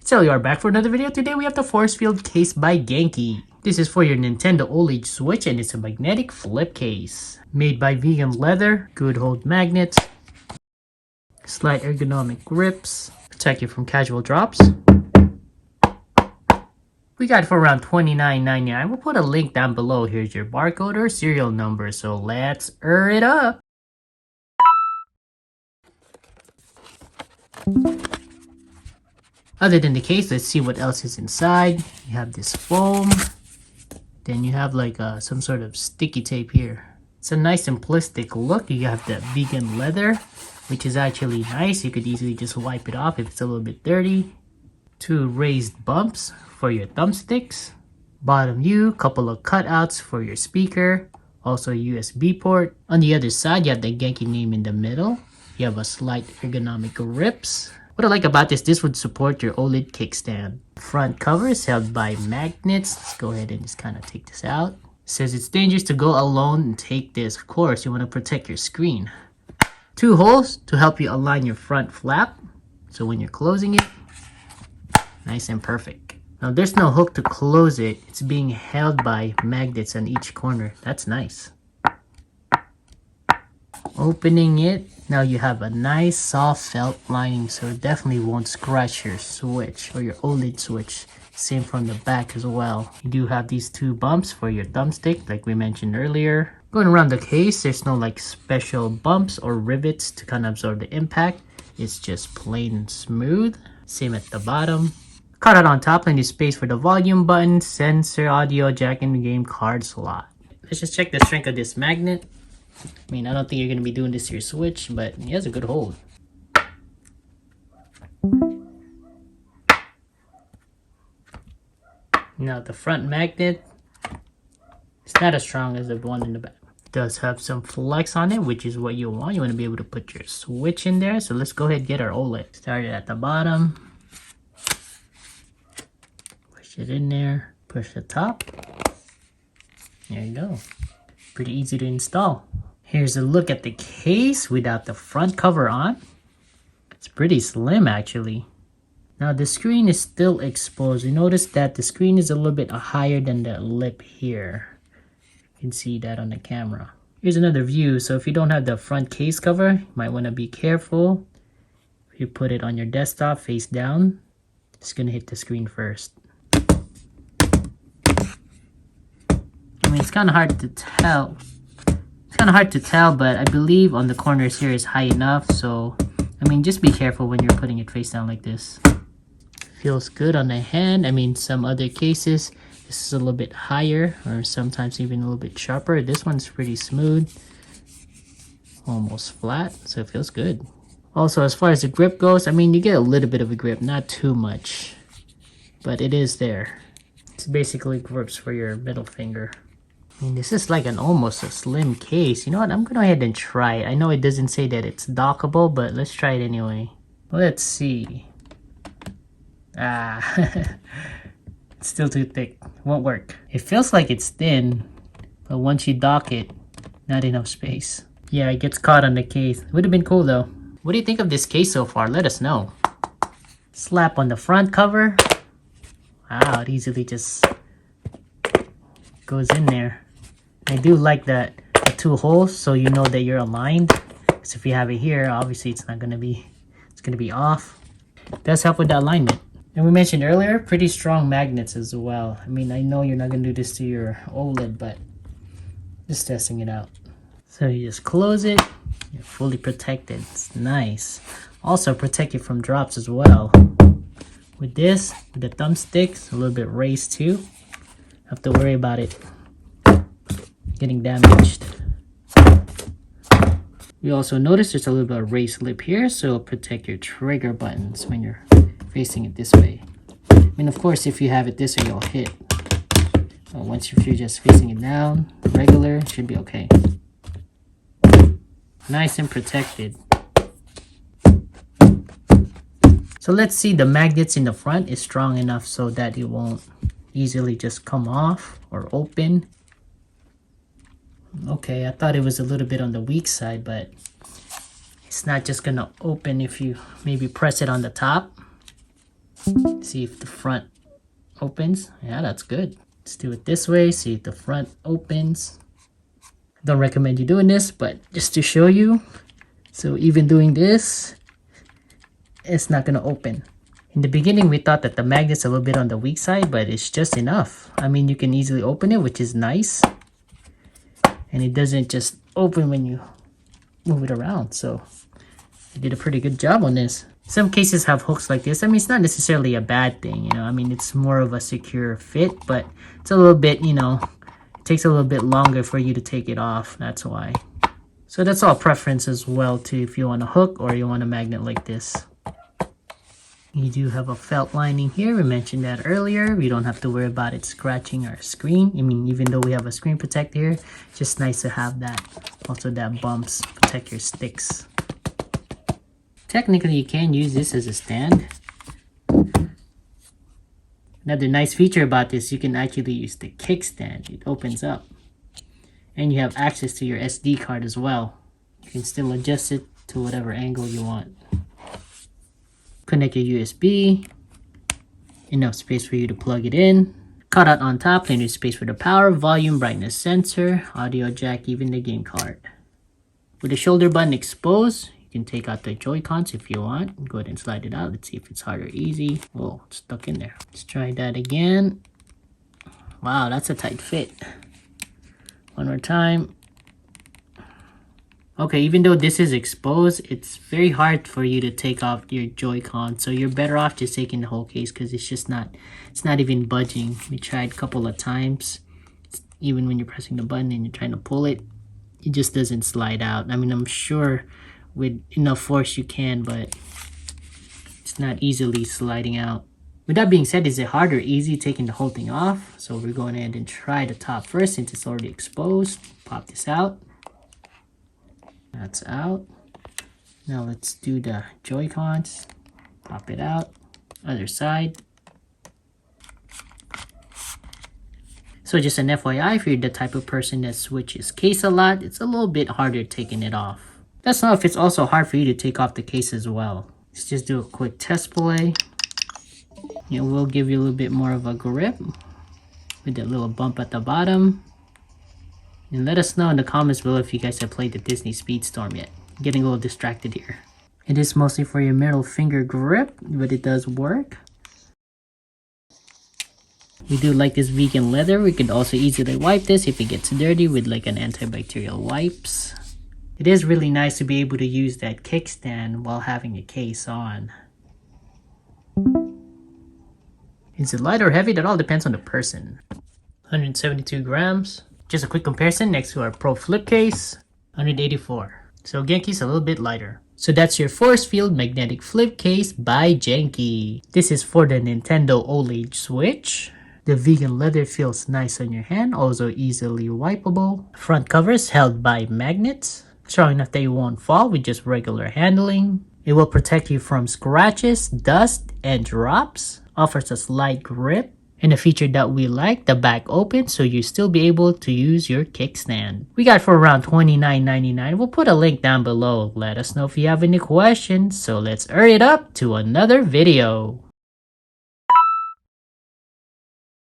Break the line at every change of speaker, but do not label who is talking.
So you are back for another video. Today we have the force field case by Genki. This is for your Nintendo Oled Switch and it's a magnetic flip case. Made by vegan leather, good hold magnets, slight ergonomic grips, protect you from casual drops. We got it for around $29.99. We'll put a link down below. Here's your barcode or serial number. So let's it up. Other than the case, let's see what else is inside. You have this foam. Then you have like some sort of sticky tape here. It's a nice simplistic look. You have the vegan leather, which is actually nice. You could easily just wipe it off if it's a little bit dirty. Two raised bumps for your thumbsticks. Bottom view, couple of cutouts for your speaker. Also a USB port. On the other side, you have the Genki name in the middle. You have a slight ergonomic grips. What I like about this would support your OLED kickstand. Front cover is held by magnets. Let's go ahead and just kind of take this out. It says it's dangerous to go alone and take this. Of course, you want to protect your screen. Two holes to help you align your front flap. So when you're closing it, nice and perfect. Now there's no hook to close it. It's being held by magnets on each corner. That's nice. Opening it, now you have a nice soft felt lining, so it definitely won't scratch your Switch or your OLED Switch. Same from the back as well. You do have these two bumps for your thumbstick, like we mentioned earlier. Going around the case, there's no like special bumps or rivets to kind of absorb the impact. It's just plain and smooth. Same at the bottom. Cut out on top, plenty of space for the volume button, sensor, audio jack, and game card slot. Let's just check the strength of this magnet. I mean, I don't think you're going to be doing this to your Switch, but it has a good hold. Now the front magnet, it's not as strong as the one in the back. It does have some flex on it, which is what you want. You want to be able to put your Switch in there. So let's go ahead and get our OLED. Start it at the bottom. Push it in there. Push the top. There you go. Pretty easy to install. Here's a look at the case without the front cover on. It's pretty slim actually. Now the screen is still exposed. You notice that the screen is a little bit higher than the lip here. You can see that on the camera. Here's another view. So if you don't have the front case cover, you might want to be careful. If you put it on your desktop face down, it's going to hit the screen first. I mean, it's kind of hard to tell. But I believe on the corners here is high enough. So, I mean, just be careful when you're putting it face down like this. Feels good on the hand. I mean, some other cases, this is a little bit higher or sometimes even a little bit sharper. This one's pretty smooth. Almost flat, so it feels good. Also, as far as the grip goes, I mean, you get a little bit of a grip, not too much. But it is there. It's basically grips for your middle finger. I mean, this is like almost a slim case. You know what? I'm going to go ahead and try it. I know it doesn't say that it's dockable, but let's try it anyway. Let's see. It's still too thick. Won't work. It feels like it's thin, but once you dock it, not enough space. Yeah, it gets caught on the case. Would have been cool though. What do you think of this case so far? Let us know. Slap on the front cover. Wow, it easily just goes in there. I do like that the two holes, so you know that you're aligned. Because if you have it here, obviously it's going to be off. It does help with the alignment. And we mentioned earlier, pretty strong magnets as well. I mean, I know you're not going to do this to your OLED, but just testing it out. So you just close it. You're fully protected. It's nice. Also protect you from drops as well. With this, with the thumbstick, it's a little bit raised too. Have to worry about it getting damaged. You also notice there's a little bit of raised lip here, so protect your trigger buttons when you're facing it this way. I mean, of course, if you have it this way, you'll hit. But if you're just facing it down, regular, it should be okay. Nice and protected. So let's see, the magnets in the front is strong enough so that it won't easily just come off or open. Okay, I thought it was a little bit on the weak side, but it's not just gonna open if you maybe press it on the top. See if the front opens. Yeah, that's good. Let's do it this way. See if the front opens. Don't recommend you doing this, but just to show you. So even doing this, it's not gonna open. In the beginning, we thought that the magnet's a little bit on the weak side, but it's just enough. I mean, you can easily open it, which is nice. And it doesn't just open when you move it around. So you did a pretty good job on this. Some cases have hooks like this. I mean, it's not necessarily a bad thing, you know. I mean, it's more of a secure fit, but it's a little bit, you know, it takes a little bit longer for you to take it off. That's why. So that's all preference as well too, if you want a hook or you want a magnet like this. You do have a felt lining here. We mentioned that earlier. We don't have to worry about it scratching our screen. I mean, even though we have a screen protector here, it's just nice to have that. Also, that bumps protect your sticks. Technically, you can use this as a stand. Another nice feature about this, you can actually use the kickstand. It opens up. And you have access to your SD card as well. You can still adjust it to whatever angle you want. Connect your USB. Enough space for you to plug it in. Cutout on top, plenty of space for the power, volume, brightness sensor, audio jack, even the game card. With the shoulder button exposed, you can take out the Joy-Cons if you want. Go ahead and slide it out. Let's see if it's hard or easy. Oh, it's stuck in there. Let's try that again. Wow, that's a tight fit. One more time. Okay, even though this is exposed, it's very hard for you to take off your Joy-Con. So you're better off just taking the whole case because it's not even budging. We tried a couple of times. Even when you're pressing the button and you're trying to pull it, it just doesn't slide out. I mean, I'm sure with enough force you can, but it's not easily sliding out. With that being said, is it hard or easy taking the whole thing off? So we're going ahead and try the top first since it's already exposed. Pop this out. That's out. Now let's do the Joy-Cons. Pop it out. Other side. So just an FYI, if you're the type of person that switches case a lot, it's a little bit harder taking it off. That's not if it's also hard for you to take off the case as well. Let's just do a quick test play. It will give you a little bit more of a grip with that little bump at the bottom. And let us know in the comments below if you guys have played the Disney Speedstorm yet. I'm getting a little distracted here. It is mostly for your middle finger grip, but it does work. We do like this vegan leather. We could also easily wipe this if it gets dirty with like an antibacterial wipes. It is really nice to be able to use that kickstand while having a case on. Is it light or heavy? That all depends on the person. 172 grams. Just a quick comparison next to our Pro Flip case, 184. So Genki's a little bit lighter. So that's your force field magnetic flip case by Genki. This is for the Nintendo Oled Switch. The vegan leather feels nice on your hand, also easily wipeable. Front cover is held by magnets, strong enough that you won't fall with just regular handling. It will protect you from scratches, dust, and drops. Offers a slight grip. And a feature that we like, the back opens so you still be able to use your kickstand. We got it for around $29.99. We'll put a link down below. Let us know if you have any questions. So let's hurry it up to another video.